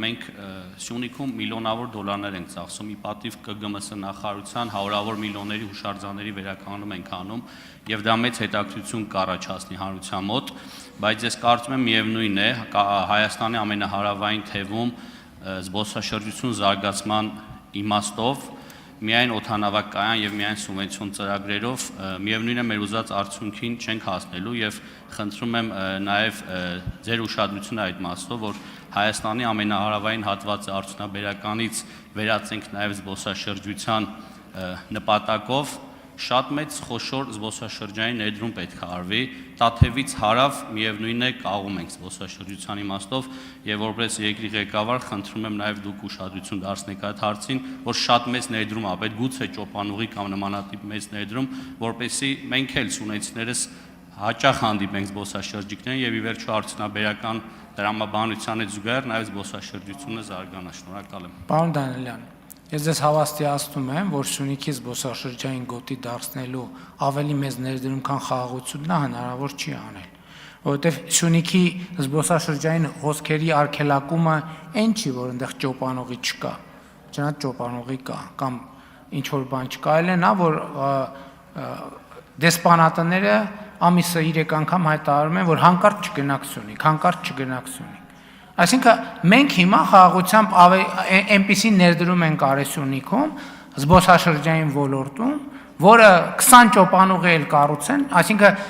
մենք Սյունիքում միլիոնավոր դոլարներ ենք ծախսում, ի պատիվ ԿԳՄՍ նախարարության հարյուրավոր միլիոնների հուշարձանների վերականգնում ենք անում, եւ դա մեծ հետաքրքրություն կառաջացնի հանրության մոտ, բայց ես կարծում եմ միևնույն է, Հայաստանի ամենահարավային թևում զբոսաշրջություն զարգացման իմաստով միայն օդանավակայան եւ միայն սուբվենցիոն ծրագրերով միևնույն է մեր ուզած արդյունքին չենք հասնելու եւ խնդրում եմ նաեւ ձեր ուշադրությունը այդ մասով, որ Հայաստանի ամենահարավային հատվածը արդյունաբերականից վերածենք նաեւ զբոսաշրջության նպատակով շատ մեծ խոշոր զբոսաշրջային ներդրում պետք է արվի, Տաթևից հարավ միևնույն է կաղում ենք զբոսաշրջության իմաստով եւ որպես երկրի ղեկավար խնդրում եմ նաեւ դուք ուշադրություն դարձնեք այդ հարցին, որ շատ մեծ ներդրում ա պետք, գուցե ճոպանուղի կամ նմանատիպ մեծ ներդրում, որպեսզի մենք էլ սյունեցիներս հաճախ հանդիպենք զբոսաշրջիկներին եւ ի վերջո արդյունաբերական տրամաբանության հետ զուգահեռ նաեւ զբոսաշրջությունը զարգանա։ Շնորհակալ եմ։ Պարոն Դանիելյան, ես ձեզ հավաստիացնում եմ, որ Սյունիքի զբոսաշրջային գոտի դարձնելու ավելի մեծ ներդրում, քան խաղաղությունն է, հնարավոր չի անել, որովհետև Սյունիքի զբոսաշրջային հոսքերի արգելակումը այն չի, որ այնտեղ ճոպանուղի չկա, չնայած ճոպանուղի կա, կամ ինչ որ բան չկա, այլ նա, որ դեսպանատները ամիսը 3 անգամ հայտարարում են, որ հանկարծ չգնաք Սյունիք, հանկարծ չգնաք Սյունիք։ Այսինքն մենք հիմա խաղաղությամբ այնպիսի ներդրում ենք արել Սյունիքում զբոսաշրջային ոլորտում, որը 20 ճոպանուղի էլ կառուցեն, այսինքն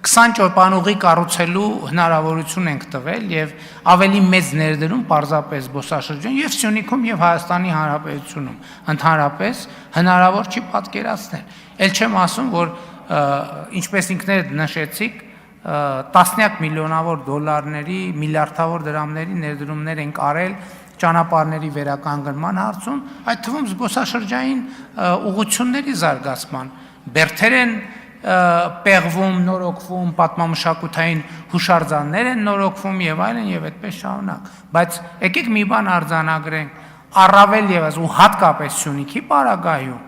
20 ճոպանուղի կառուցելու հնարավորություն ենք տվել եւ ավելի մեծ ներդրում պարզապես զբոսաշրջան եւ Սյունիքում եւ Հայաստանի Հանրապետությունում ընդհանրապես հնարավոր չի պատկերացնել։ Էլ չեմ ասում, որ ինչպես ինքներդ նշեցիք, տասնյակ միլիոնավոր դոլարների, միլիարդավոր դրամների ներդրումներ ենք արել ճանապարհների վերականգնման հարցում, այդ թվում զբոսաշրջային ուղղությունների զարգացման, բերդեր են պեղվում, նորոգվում, պատմամշակութային հուշարձաններ են նորոգվում եւ այլն եւ այդպես շարունակ, բայց եկեք մի բան արձանագրենք, առավել եւս ու հատկապես Սյունիքի պարագայում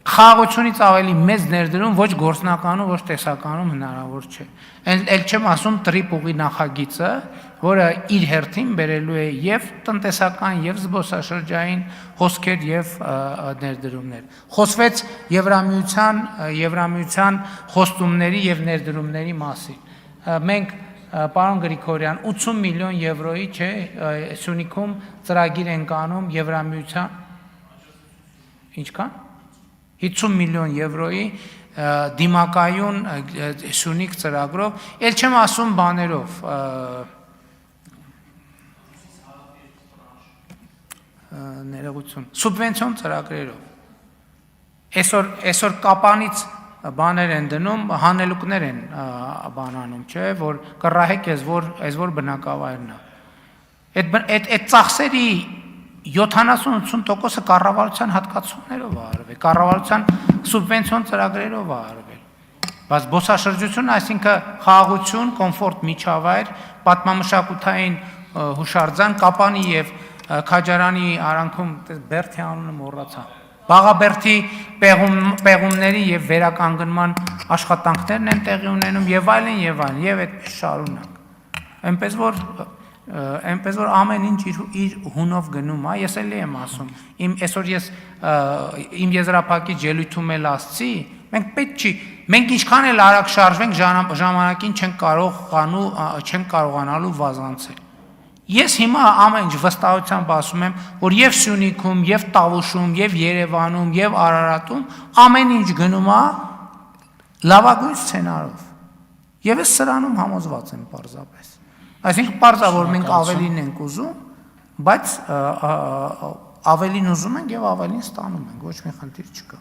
խաղաղությունից ավելի մեծ ներդրում ոչ գործնականում, ոչ տեսականում հնարավոր չէ։ Էլ չեմ ասում տրիպուղի նախագիծը, որը իր հերթին բերելու է եւ տնտեսական եւ զբոսաշրջային հոսքեր եւ ներդրումներ։ Խոսվեց Եվրամիության խոստումների եւ ներդրումների մասին։ Մենք պարոն Գրիգորյան 80 միլիոն եվրոյի չէ Սյունիքում ծրագիր ենք անում Եվրամիության ինչքան 50 միլիոն եվրոյի դիմակայուն Սյունիք ծրագրով, էլ չեմ ասում բաներով, ներողություն, սուբվենցիոն ծրագրերով։ Այսօր կապանից բաներ են դնում, հանելուկներ են բանանում, չէ, որ կռահեք այս որ բնակավայրն է։ Այդ ծախսերի 70-80%-ը կառավարության հատկացումներով է արվել, կառավարության սուբվենցիոն ծրագրերով է արվել։ Բայց զբոսաշրջությունը, այսինքն խաղաղություն, կոմֆորտ միջավայր, պատմամշակութային հուշարձան, Կապանի եւ Քաջարանի արանքում Բերդի անունը մոռացա։ Բաղաբերդի պեղումների եւ վերականգնման աշխատանքներն են տեղի ունենում եւ այլն եւ այդպես շարունակ։ Այնպես որ ամեն ինչ իր հունով գնում է, ես էլ եմ ասում, այսօր ես իմ եզրափակիչ ելույթում էլ ասացի, մենք ինչքան էլ արագ շարժվենք ժամանակին չենք կարողանալու վազանցել։ Ես հիմա ամեն ինչ վստահությամբ ասում եմ, որ եւ Սյունիքում, եւ Տավուշում, եւ Երևանում, եւ Արարատում ամեն ինչ գնում է լավագույն սցենարով։ Եվ ես սրանում համոզված եմ պարզապես։ Այսինքն պարզա որ մենք ավելին ենք ուզում, բայց ավելին ուզում ենք եւ ավելին ստանում ենք, ոչ մի խնդիր չկա։